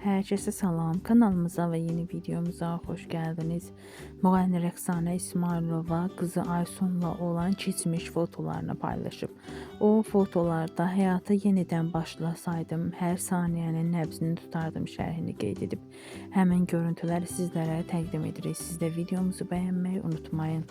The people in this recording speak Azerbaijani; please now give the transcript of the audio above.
Herkese salam. Kanalımıza ve yeni videomuza hoş geldiniz. Müğənni Rəqsanə İsmailova kızı Aysun'la olan keçmiş fotolarını paylaşıp, o fotolarda hayata yeniden başlasaydım her saniyenin nəbzini tutardım şərhini qeyd edib. Həmin görüntüləri sizlərə təqdim edirik. Siz də videomuzu bəyənməyi unutmayın.